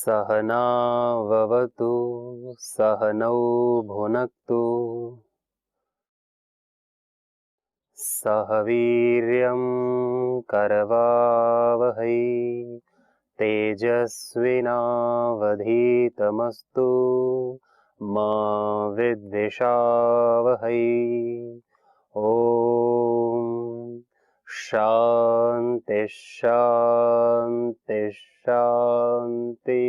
सहनाववतु सहनौ भुनक्तु सह वीर्यं करवावहै तेजस्विनावधीतमस्तु मा विद्विषावहै। ओम शांति शांति शांति।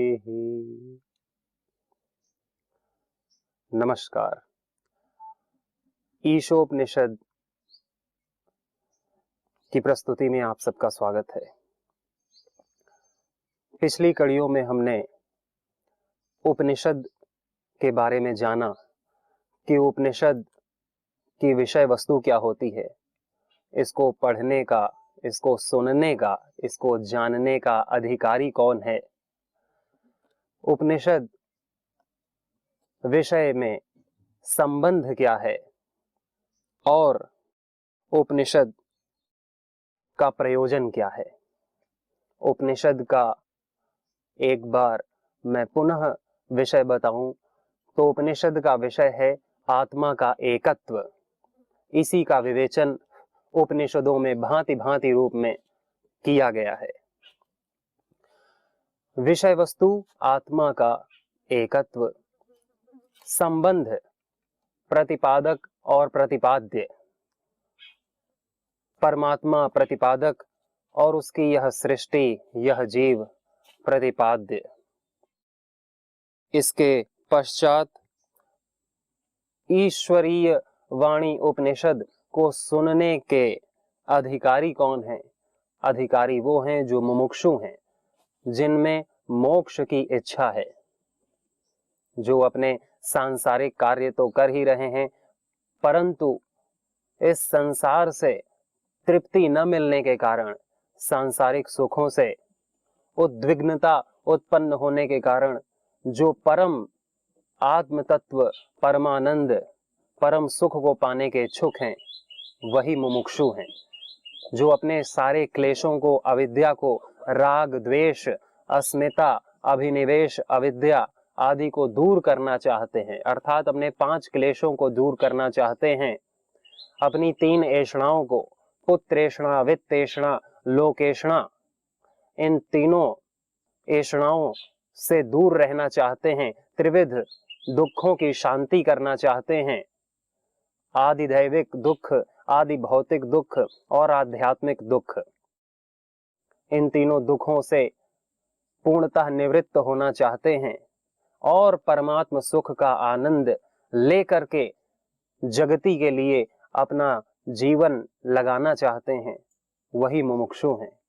नमस्कार। ईशोपनिषद की प्रस्तुति में आप सबका स्वागत है। पिछली कड़ियों में हमने उपनिषद के बारे में जाना कि उपनिषद की विषय वस्तु क्या होती है, इसको पढ़ने का, इसको सुनने का, इसको जानने का अधिकारी कौन है, उपनिषद विषय में संबंध क्या है और उपनिषद का प्रयोजन क्या है। उपनिषद का एक बार मैं पुनः विषय बताऊं तो उपनिषद का विषय है आत्मा का एकत्व। इसी का विवेचन उपनिषदों में भांति भांति रूप में किया गया है। विषय वस्तु आत्मा का एकत्व, संबंध प्रतिपादक और प्रतिपाद्य, परमात्मा प्रतिपादक और उसकी यह सृष्टि, यह जीव प्रतिपाद्य। इसके पश्चात ईश्वरीय वाणी उपनिषद को सुनने के अधिकारी कौन हैं? अधिकारी वो हैं जो मुमुक्षु हैं, जिनमें मोक्ष की इच्छा है, जो अपने सांसारिक कार्य तो कर ही रहे हैं, परंतु इस संसार से तृप्ति न मिलने के कारण, सांसारिक सुखों से उद्विग्नता उत्पन्न होने के कारण जो परम आत्म तत्व, परमानंद, परम सुख को पाने के इच्छुक हैं, वही मुमुक्षु हैं, जो अपने सारे क्लेशों को, अविद्या को, राग द्वेष, अस्मिता, अभिनिवेश, अविद्या आदि को दूर करना चाहते हैं, अर्थात अपने 5 क्लेशों को दूर करना चाहते हैं। अपनी 3 ऐषणाओं को, पुत्रेषणा, वित्तेषणा, लोकेषणा, इन तीनों ऐषणाओं से दूर रहना चाहते हैं, त्रिविध दुखों की शांति करना चाहते हैं। आदि दैविक दुख, आदि भौतिक दुख और आध्यात्मिक दुख, इन तीनों दुखों से पूर्णतः निवृत्त होना चाहते हैं और परमात्म सुख का आनंद लेकर के जगती के लिए अपना जीवन लगाना चाहते हैं, वही मुमुक्षु हैं।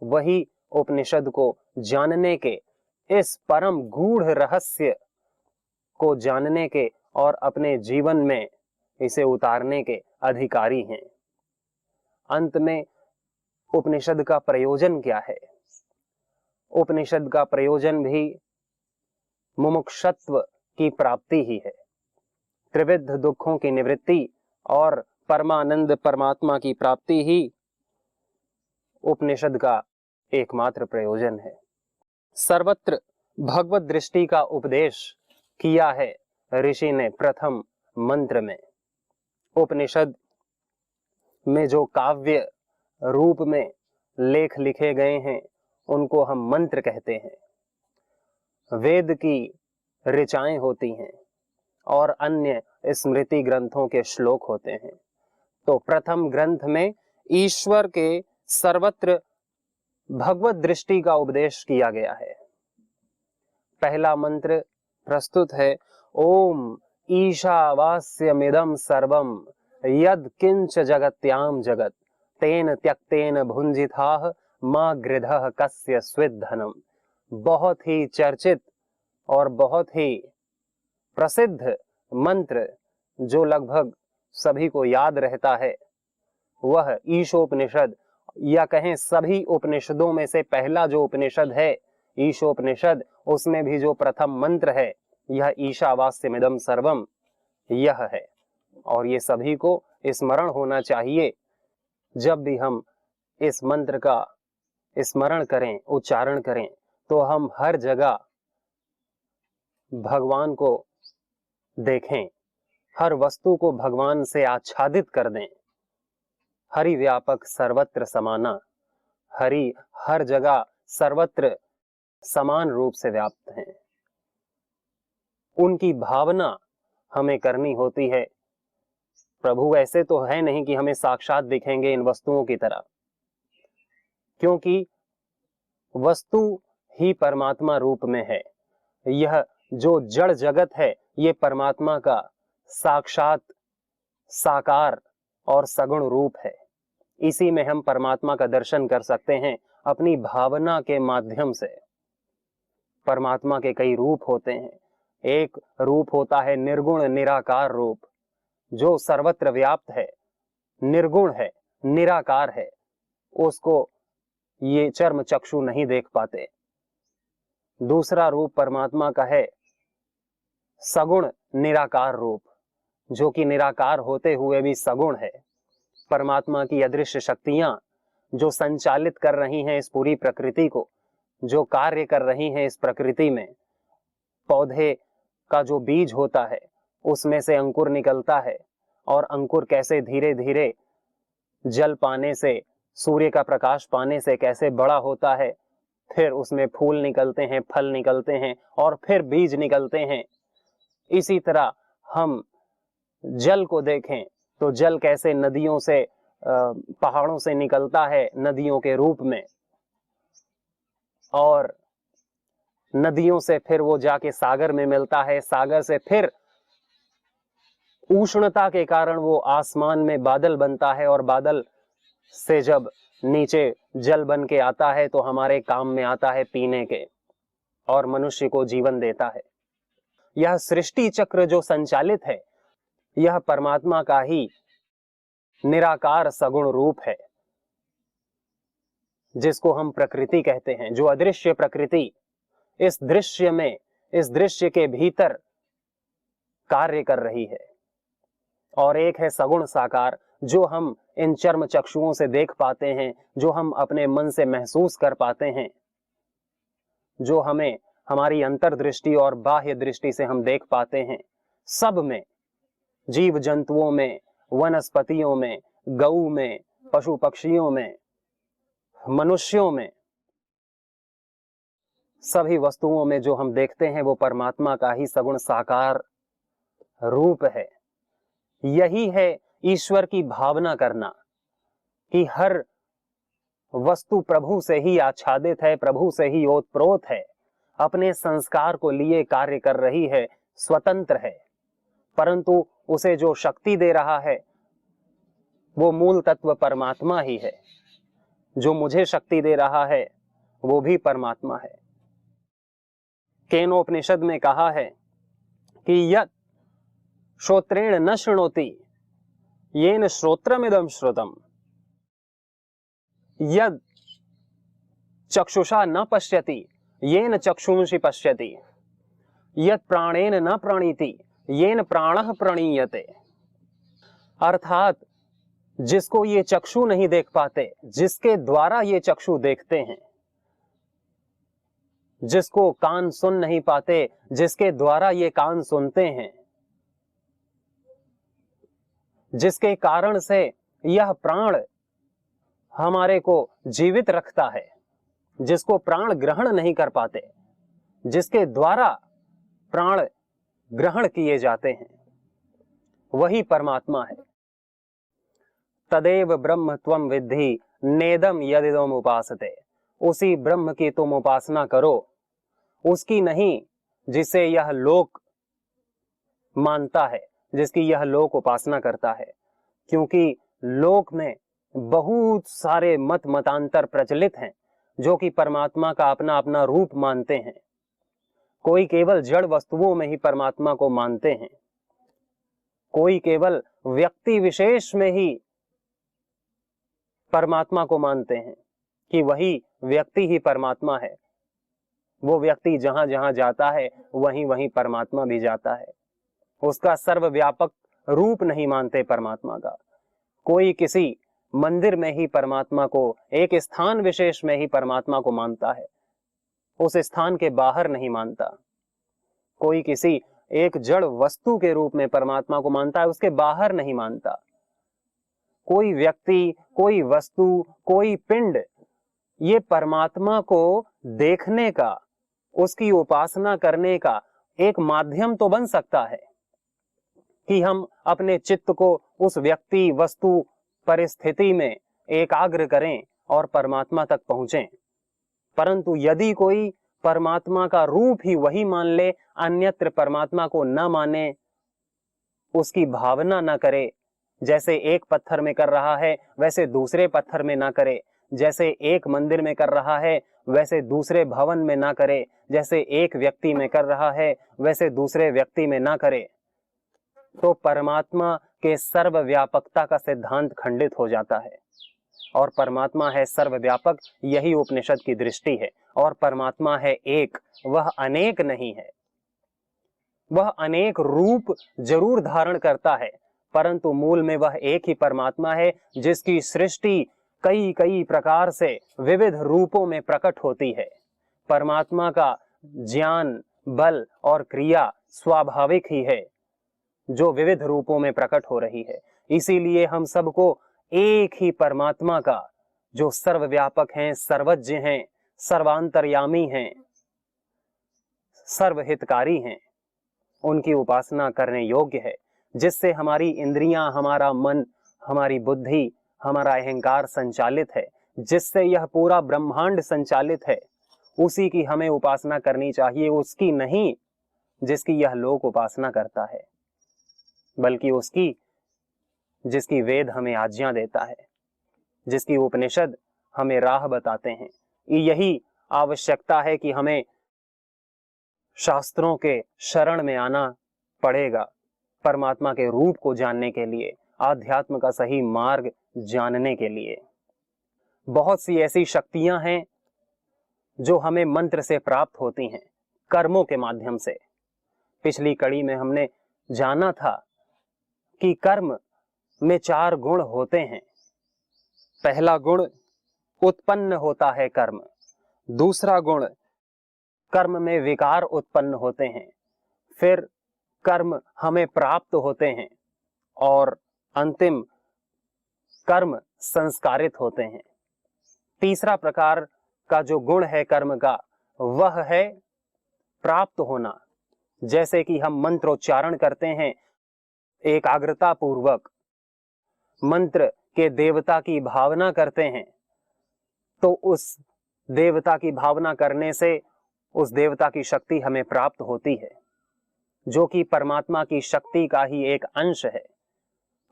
वही उपनिषद को जानने के, इस परम गूढ़ रहस्य को जानने के और अपने जीवन में इसे उतारने के अधिकारी हैं। अंत में उपनिषद का प्रयोजन क्या है? उपनिषद का प्रयोजन भी मुमुक्षत्व की प्राप्ति ही है, त्रिविध दुखों की निवृत्ति और परमानंद परमात्मा की प्राप्ति ही उपनिषद का एकमात्र प्रयोजन है। सर्वत्र भगवत दृष्टि का उपदेश किया है ऋषि ने प्रथम मंत्र में। उपनिषद में जो काव्य रूप में लेख लिखे गए हैं, उनको हम मंत्र कहते हैं। वेद की ऋचाएं होती हैं और अन्य स्मृति ग्रंथों के श्लोक होते हैं। तो प्रथम ग्रंथ में ईश्वर के सर्वत्र भगवत दृष्टि का उपदेश किया गया है। पहला मंत्र प्रस्तुत है, ओम ईशावास्यमिदं सर्वं यद किंच जगत्याम जगत तेन त्यक्तेन भुंजिताः मा गृधः कस्य स्विद्धनम। बहुत ही चर्चित और बहुत ही प्रसिद्ध मंत्र जो लगभग सभी को याद रहता है, वह ईशोपनिषद, या कहें सभी उपनिषदों में से पहला जो उपनिषद है ईशोपनिषद, उसमें भी जो प्रथम मंत्र है यह ईशावास्यमिदं सर्वम, यह है। और ये सभी को स्मरण होना चाहिए। जब भी हम इस मंत्र का स्मरण करें, उच्चारण करें, तो हम हर जगह भगवान को देखें, हर वस्तु को भगवान से आच्छादित कर दें। हरि व्यापक सर्वत्र समाना, हरि हर जगह सर्वत्र समान रूप से व्याप्त हैं। उनकी भावना हमें करनी होती है। प्रभु ऐसे तो है नहीं कि हमें साक्षात दिखेंगे इन वस्तुओं की तरह, क्योंकि वस्तु ही परमात्मा रूप में है। यह जो जड़ जगत है ये परमात्मा का साक्षात साकार और सगुण रूप है। इसी में हम परमात्मा का दर्शन कर सकते हैं अपनी भावना के माध्यम से। परमात्मा के कई रूप होते हैं। एक रूप होता है निर्गुण निराकार रूप, जो सर्वत्र व्याप्त है, निर्गुण है, निराकार है, उसको ये चर्म चक्षु नहीं देख पाते। दूसरा रूप परमात्मा का है सगुण निराकार रूप, जो कि निराकार होते हुए भी सगुण है। परमात्मा की अदृश्य शक्तियां जो संचालित कर रही हैं इस पूरी प्रकृति को, जो कार्य कर रही हैं इस प्रकृति में। पौधे का जो बीज होता है उसमें से अंकुर निकलता है, और अंकुर कैसे धीरे धीरे जल पाने से, सूर्य का प्रकाश पाने से कैसे बड़ा होता है, फिर उसमें फूल निकलते हैं, फल निकलते हैं और फिर बीज निकलते हैं। इसी तरह हम जल को देखें तो जल कैसे नदियों से, पहाड़ों से निकलता है नदियों के रूप में, और नदियों से फिर वो जाके सागर में मिलता है, सागर से फिर उष्णता के कारण वो आसमान में बादल बनता है, और बादल से जब नीचे जल बन के आता है तो हमारे काम में आता है पीने के, और मनुष्य को जीवन देता है। यह सृष्टि चक्र जो संचालित है यह परमात्मा का ही निराकार सगुण रूप है, जिसको हम प्रकृति कहते हैं। जो अदृश्य प्रकृति इस दृश्य में, इस दृश्य के भीतर कार्य कर रही है। और एक है सगुण साकार, जो हम इन चर्म चक्षुओं से देख पाते हैं, जो हम अपने मन से महसूस कर पाते हैं, जो हमें हमारी अंतर्दृष्टि और बाह्य दृष्टि से हम देख पाते हैं। सब में, जीव जंतुओं में, वनस्पतियों में, गऊ में, पशु पक्षियों में, मनुष्यों में, सभी वस्तुओं में जो हम देखते हैं वो परमात्मा का ही सगुण साकार रूप है। यही है ईश्वर की भावना करना, कि हर वस्तु प्रभु से ही आच्छादित है, प्रभु से ही ओतप्रोत है, अपने संस्कार को लिए कार्य कर रही है, स्वतंत्र है, परंतु उसे जो शक्ति दे रहा है वो मूल तत्व परमात्मा ही है। जो मुझे शक्ति दे रहा है वो भी परमात्मा है। केनोपनिषद में कहा है कि यत् श्रोत्रेण न शृणोति येन श्रोत्रमिदं श्रुतम्, यद चक्षुषा न पश्यति येन चक्षुंषि पश्यति, यत् प्राणेन न प्रणीति येन प्राणः प्रणीयते। अर्थात जिसको ये चक्षु नहीं देख पाते, जिसके द्वारा ये चक्षु देखते हैं, जिसको कान सुन नहीं पाते, जिसके द्वारा ये कान सुनते हैं, जिसके कारण से यह प्राण हमारे को जीवित रखता है, जिसको प्राण ग्रहण नहीं कर पाते, जिसके द्वारा प्राण ग्रहण किए जाते हैं, वही परमात्मा है। तदेव ब्रह्म त्वं विद्धि नेदम यदिदम उपासते। उसी ब्रह्म की तुम उपासना करो, उसकी नहीं जिसे यह लोक मानता है, जिसकी यह लोक उपासना करता है। क्योंकि लोक में बहुत सारे मत मतांतर प्रचलित हैं जो कि परमात्मा का अपना अपना रूप मानते हैं। कोई केवल जड़ वस्तुओं में ही परमात्मा को मानते हैं, कोई केवल व्यक्ति विशेष में ही परमात्मा को मानते हैं कि वही व्यक्ति ही परमात्मा है। वो व्यक्ति जहां जहां जाता है वहीं वहीं परमात्मा भी जाता है। उसका सर्वव्यापक रूप नहीं मानते परमात्मा का। कोई किसी मंदिर में ही परमात्मा को, एक स्थान विशेष में ही परमात्मा को मानता है, उस स्थान के बाहर नहीं मानता। कोई किसी एक जड़ वस्तु के रूप में परमात्मा को मानता है, उसके बाहर नहीं मानता। कोई व्यक्ति, कोई वस्तु, कोई पिंड ये परमात्मा को देखने का, उसकी उपासना करने का एक माध्यम तो बन सकता है कि हम अपने चित्त को उस व्यक्ति, वस्तु, परिस्थिति में एकाग्र करें और परमात्मा तक पहुंचें। परंतु यदि कोई परमात्मा का रूप ही वही मान ले, अन्यत्र परमात्मा को न माने, उसकी भावना न करे, जैसे एक पत्थर में कर रहा है वैसे दूसरे पत्थर में ना करे, जैसे एक मंदिर में कर रहा है वैसे दूसरे भवन में ना करे, जैसे एक व्यक्ति में कर रहा है वैसे दूसरे व्यक्ति में ना करे, तो परमात्मा के सर्वव्यापकता का सिद्धांत खंडित हो जाता है। और परमात्मा है सर्वव्यापक, यही उपनिषद की दृष्टि है। और परमात्मा है एक, वह अनेक नहीं है। वह अनेक रूप जरूर धारण करता है, परंतु मूल में वह एक ही परमात्मा है, जिसकी सृष्टि कई कई प्रकार से विविध रूपों में प्रकट होती है। परमात्मा का ज्ञान, बल और क्रिया स्वाभाविक ही है, जो विविध रूपों में प्रकट हो रही है। इसीलिए हम सबको एक ही परमात्मा का, जो सर्वव्यापक हैं, सर्वज्ञ हैं, सर्वांतर्यामी हैं, सर्वहितकारी हैं, उनकी उपासना करने योग्य है, जिससे हमारी इंद्रियां, हमारा मन, हमारी बुद्धि, हमारा अहंकार संचालित है, जिससे यह पूरा ब्रह्मांड संचालित है। उसी की हमें उपासना करनी चाहिए, उसकी नहीं जिसकी यह लोक उपासना करता है, बल्कि उसकी जिसकी वेद हमें आज्ञा देता है, जिसकी उपनिषद हमें राह बताते हैं। यही आवश्यकता है कि हमें शास्त्रों के शरण में आना पड़ेगा परमात्मा के रूप को जानने के लिए, आध्यात्म का सही मार्ग जानने के लिए। बहुत सी ऐसी शक्तियां हैं जो हमें मंत्र से प्राप्त होती हैं, कर्मों के माध्यम से। पिछली कड़ी में हमने जाना था कि कर्म में 4 गुण होते हैं। पहला गुण उत्पन्न होता है कर्म, दूसरा गुण कर्म में विकार उत्पन्न होते हैं, फिर कर्म हमें प्राप्त होते हैं, और अंतिम कर्म संस्कारित होते हैं। तीसरा प्रकार का जो गुण है कर्म का, वह है प्राप्त होना। जैसे कि हम मंत्रोच्चारण करते हैं एकाग्रता पूर्वक, मंत्र के देवता की भावना करते हैं, तो उस देवता की भावना करने से उस देवता की शक्ति हमें प्राप्त होती है, जो कि परमात्मा की शक्ति का ही एक अंश है।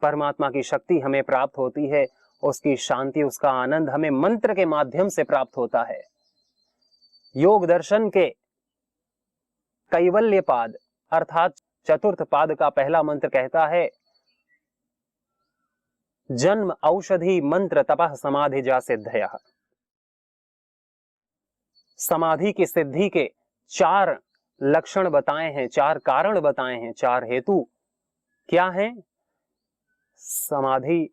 परमात्मा की शक्ति हमें प्राप्त होती है, उसकी शांति, उसका आनंद हमें मंत्र के माध्यम से प्राप्त होता है। योग दर्शन के कैवल्य पाद अर्थात चतुर्थ पाद का पहला मंत्र कहता है, जन्म औषधि मंत्र तपः समाधि जा सिद्धयः। समाधि की सिद्धि के 4 लक्षण बताए हैं, 4 कारण बताए हैं, 4 हेतु क्या हैं? समाधि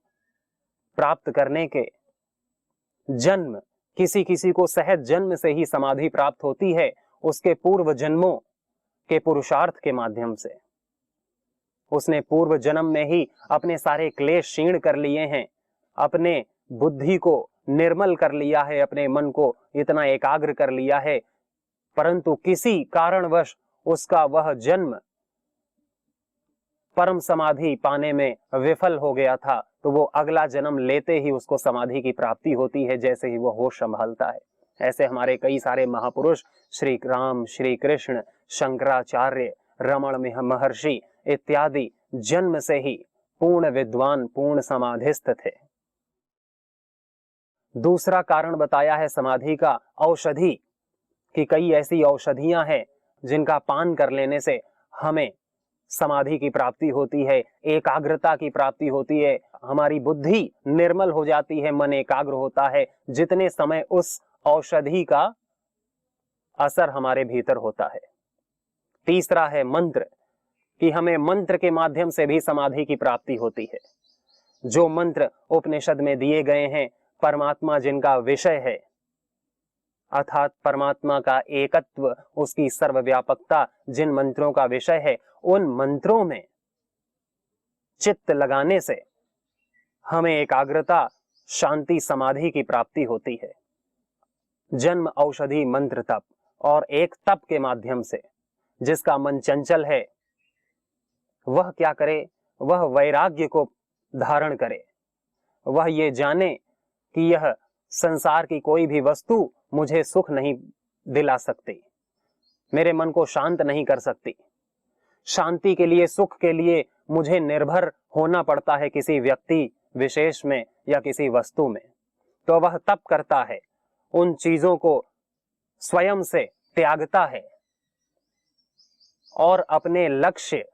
प्राप्त करने के जन्म, किसी किसी को सहज जन्म से ही समाधि प्राप्त होती है, उसके पूर्व जन्मों के पुरुषार्थ के माध्यम से। उसने पूर्व जन्म में ही अपने सारे क्लेश क्षीण कर लिए हैं, अपने बुद्धि को निर्मल कर लिया है, अपने मन को इतना एकाग्र कर लिया है, परंतु किसी कारणवश उसका वह जन्म परम समाधि पाने में विफल हो गया था, तो वो अगला जन्म लेते ही उसको समाधि की प्राप्ति होती है, जैसे ही वो होश संभालता है। ऐसे हमारे कई सारे महापुरुष, श्री राम, श्री कृष्ण, शंकराचार्य, रमण महर्षि इत्यादि जन्म से ही पूर्ण विद्वान, पूर्ण समाधिस्थ थे। दूसरा कारण बताया है समाधि का औषधि, कि कई ऐसी औषधियां हैं जिनका पान कर लेने से हमें समाधि की प्राप्ति होती है, एकाग्रता की प्राप्ति होती है, हमारी बुद्धि निर्मल हो जाती है, मन एकाग्र होता है, जितने समय उस औषधि का असर हमारे भीतर होता है। तीसरा है मंत्र, कि हमें मंत्र के माध्यम से भी समाधि की प्राप्ति होती है। जो मंत्र उपनिषद में दिए गए हैं, परमात्मा जिनका विषय है, अर्थात परमात्मा का एकत्व, उसकी सर्वव्यापकता जिन मंत्रों का विषय है, उन मंत्रों में चित्त लगाने से हमें एकाग्रता, शांति, समाधि की प्राप्ति होती है। जन्म औषधि मंत्र तप, और एक तप के माध्यम से जिसका मन चंचल है वह क्या करे, वह वैराग्य को धारण करे, वह ये जाने कि यह संसार की कोई भी वस्तु मुझे सुख नहीं दिला सकती, मेरे मन को शांत नहीं कर सकती। शांति के लिए, सुख के लिए मुझे निर्भर होना पड़ता है किसी व्यक्ति विशेष में या किसी वस्तु में। तो वह तप करता है, उन चीजों को स्वयं से त्यागता है और अपने लक्ष्य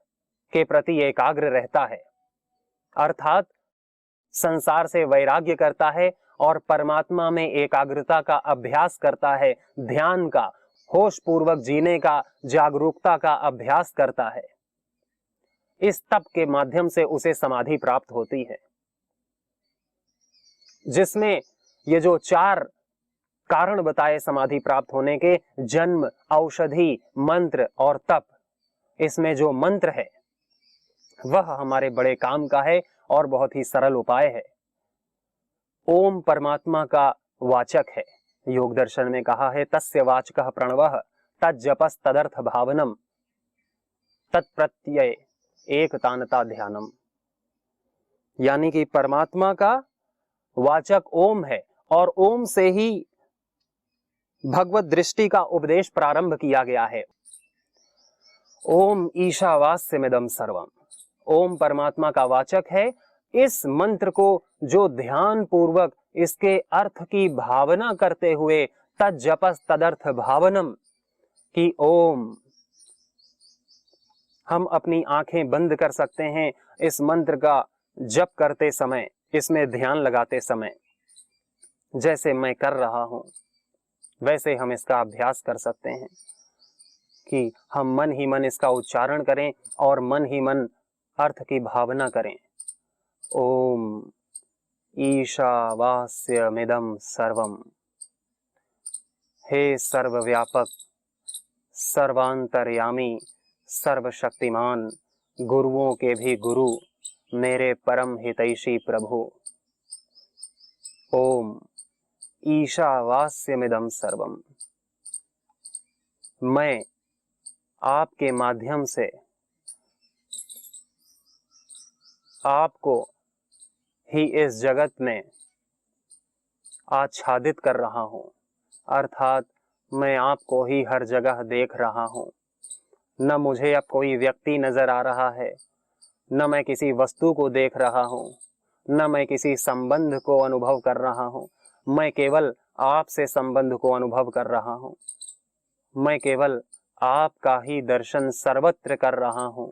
के प्रति एकाग्र रहता है, अर्थात संसार से वैराग्य करता है और परमात्मा में एकाग्रता का अभ्यास करता है, ध्यान का, होश पूर्वक जीने का, जागरूकता का अभ्यास करता है। इस तप के माध्यम से उसे समाधि प्राप्त होती है, जिसमें ये जो 4 कारण बताए समाधि प्राप्त होने के, जन्म, औषधि, मंत्र और तप, इसमें जो मंत्र है वह हमारे बड़े काम का है और बहुत ही सरल उपाय है। ओम परमात्मा का वाचक है। योग दर्शन में कहा है, तस्य वाचकः प्रणवः तज्जपस् तदर्थ भावनम तत्प्रत्यय एकतानता ध्यानम। यानी कि परमात्मा का वाचक ओम है और ओम से ही भगवत दृष्टि का उपदेश प्रारंभ किया गया है। ओम ईशावास्यमिदं सर्वम, ओम परमात्मा का वाचक है। इस मंत्र को जो ध्यान पूर्वक इसके अर्थ की भावना करते हुए, तज्जपस् तदर्थ भावनम, कि ओम, हम अपनी आंखें बंद कर सकते हैं इस मंत्र का जप करते समय, इसमें ध्यान लगाते समय, जैसे मैं कर रहा हूं वैसे हम इसका अभ्यास कर सकते हैं कि हम मन ही मन इसका उच्चारण करें और मन ही मन अर्थ की भावना करें। ओम ईशावास्यमिदं सर्वम, हे सर्वव्यापक, सर्वांतर्यामी, सर्वशक्तिमान, गुरुओं के भी गुरु, मेरे परम हितैषी प्रभु, ओम ईशावास्यमिदं सर्वम, मैं आपके माध्यम से आपको ही इस जगत में आच्छादित कर रहा हूं, अर्थात मैं आपको ही हर जगह देख रहा हूं। न मुझे अब कोई व्यक्ति नजर आ रहा है, न मैं किसी वस्तु को देख रहा हूं, न मैं किसी संबंध को अनुभव कर रहा हूं, मैं केवल आपसे संबंध को अनुभव कर रहा हूं। मैं केवल आपका ही दर्शन सर्वत्र कर रहा हूं।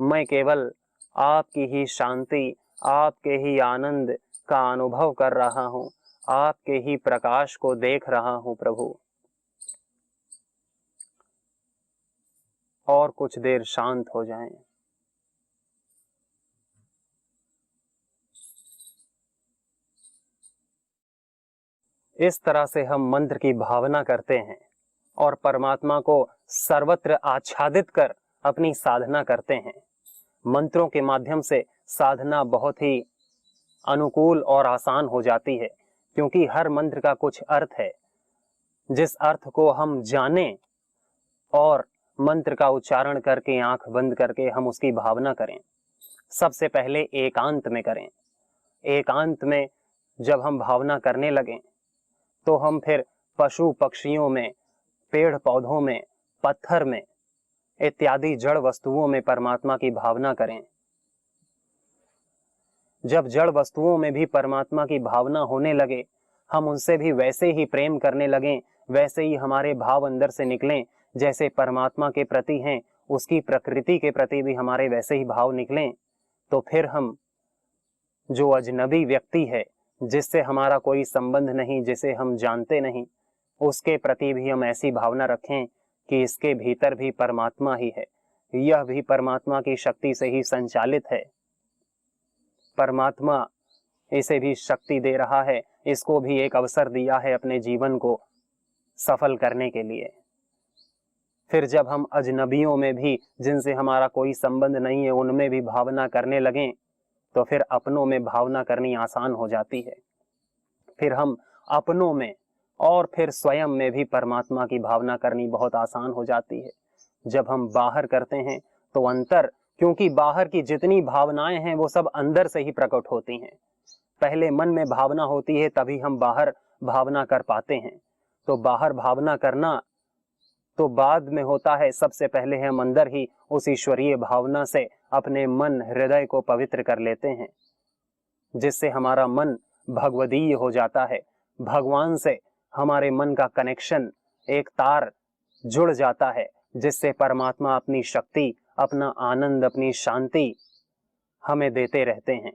मैं केवल आपकी ही शांति, आपके ही आनंद का अनुभव कर रहा हूं, आपके ही प्रकाश को देख रहा हूं प्रभु। और कुछ देर शांत हो जाएं। इस तरह से हम मंत्र की भावना करते हैं और परमात्मा को सर्वत्र आच्छादित कर अपनी साधना करते हैं। मंत्रों के माध्यम से साधना बहुत ही अनुकूल और आसान हो जाती है, क्योंकि हर मंत्र का कुछ अर्थ है, जिस अर्थ को हम जानें और मंत्र का उच्चारण करके, आंख बंद करके हम उसकी भावना करें। सबसे पहले एकांत में करें। एकांत में जब हम भावना करने लगें तो हम फिर पशु पक्षियों में, पेड़ पौधों में, पत्थर में इत्यादि जड़ वस्तुओं में परमात्मा की भावना करें। जब जड़ वस्तुओं में भी परमात्मा की भावना होने लगे, हम उनसे भी वैसे ही प्रेम करने लगें, वैसे ही हमारे भाव अंदर से निकलें जैसे परमात्मा के प्रति हैं, उसकी प्रकृति के प्रति भी हमारे वैसे ही भाव निकलें, तो फिर हम जो अजनबी व्यक्ति है, जिससे हमारा कोई संबंध नहीं, जिसे हम जानते नहीं, उसके प्रति भी हम ऐसी भावना रखें कि इसके भीतर भी परमात्मा ही है, यह भी परमात्मा की शक्ति से ही संचालित है, परमात्मा इसे भी शक्ति दे रहा है, इसको भी एक अवसर दिया है अपने जीवन को सफल करने के लिए। फिर जब हम अजनबियों में भी, जिनसे हमारा कोई संबंध नहीं है, उनमें भी भावना करने लगें तो फिर अपनों में भावना करनी आसान हो जाती है। फिर हम अपनों में और फिर स्वयं में भी परमात्मा की भावना करनी बहुत आसान हो जाती है। जब हम बाहर करते हैं तो अंतर, क्योंकि बाहर की जितनी भावनाएं हैं वो सब अंदर से ही प्रकट होती हैं। पहले मन में भावना होती है तभी हम बाहर भावना कर पाते हैं। तो बाहर भावना करना तो बाद में होता है, सबसे पहले हम अंदर ही उस ईश्वरीय भावना से अपने मन हृदय को पवित्र कर लेते हैं, जिससे हमारा मन भगवदीय हो जाता है। भगवान से हमारे मन का कनेक्शन, एक तार जुड़ जाता है, जिससे परमात्मा अपनी शक्ति, अपना आनंद, अपनी शांति हमें देते रहते हैं।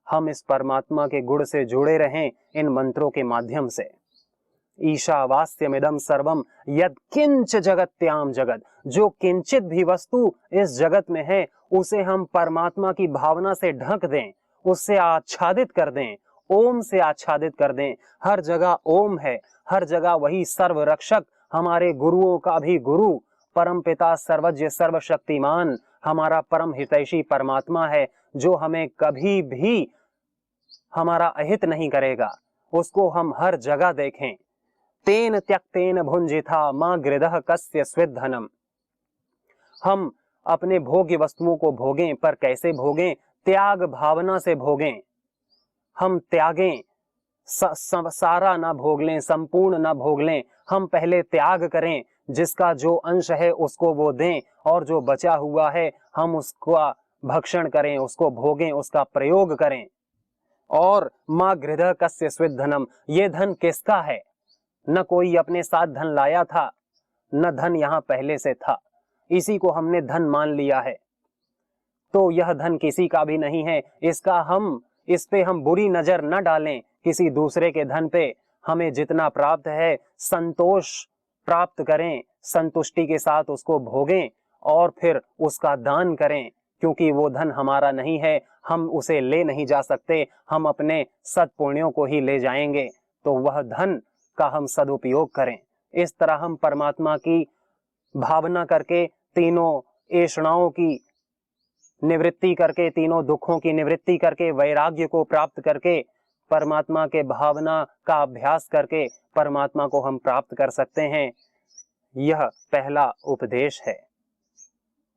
हम इस परमात्मा के गुण से जुड़े रहें इन मंत्रों के माध्यम से। ईशावास्यमिदं सर्वम यद किंच जगत्याम जगत, जो किंचित भी वस्तु इस जगत में है उसे हम परमात्मा की भावना से ढक दें, उससे आच्छादित कर दें, ओम से आच्छादित कर दें। हर जगह ओम है, हर जगह वही सर्व रक्षक, हमारे गुरुओं का भी गुरु, परम पिता सर्वज्ञ सर्वशक्तिमान, हमारा परम हितैषी परमात्मा है, जो हमें कभी भी हमारा अहित नहीं करेगा। उसको हम हर जगह देखें। तेन त्यक्तेन भुंजिथा मां गृधः कस्य स्विद्धनम। हम अपने भोग्य वस्तुओं को भोगें, पर कैसे भोगें? त्याग भावना से भोगें। हम त्यागें, सारा ना भोग लें, संपूर्ण ना भोग लें। हम पहले त्याग करें, जिसका जो अंश है उसको वो दें, और जो बचा हुआ है हम उसका भक्षण करें, उसको भोगें, उसका प्रयोग करें। और मां गृधः कस्य स्विद्धनम, ये धन किसका है? न कोई अपने साथ धन लाया था, न धन यहाँ पहले से था, इसी को हमने धन मान लिया है। तो यह धन किसी का भी नहीं है। इस पे हम बुरी नजर न डालें किसी दूसरे के धन पे। हमें जितना प्राप्त है संतोष प्राप्त करें, संतुष्टि के साथ उसको भोगें और फिर उसका दान करें, क्योंकि वो धन हमारा नहीं है, हम उसे ले नहीं जा सकते, हम अपने सत्पुण्यों को ही ले जाएंगे। तो वह धन का हम सदुपयोग करें। इस तरह हम परमात्मा की भावना करके, तीनों ऐषणाओं की निवृत्ति करके, तीनों दुखों की निवृत्ति करके, वैराग्य को प्राप्त करके, परमात्मा के भावना का अभ्यास करके परमात्मा को हम प्राप्त कर सकते हैं। यह पहला उपदेश है।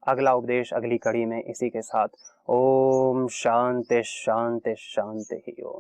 अगला उपदेश अगली कड़ी में इसी के साथ। ओम शांति शांति शांति ही ओम।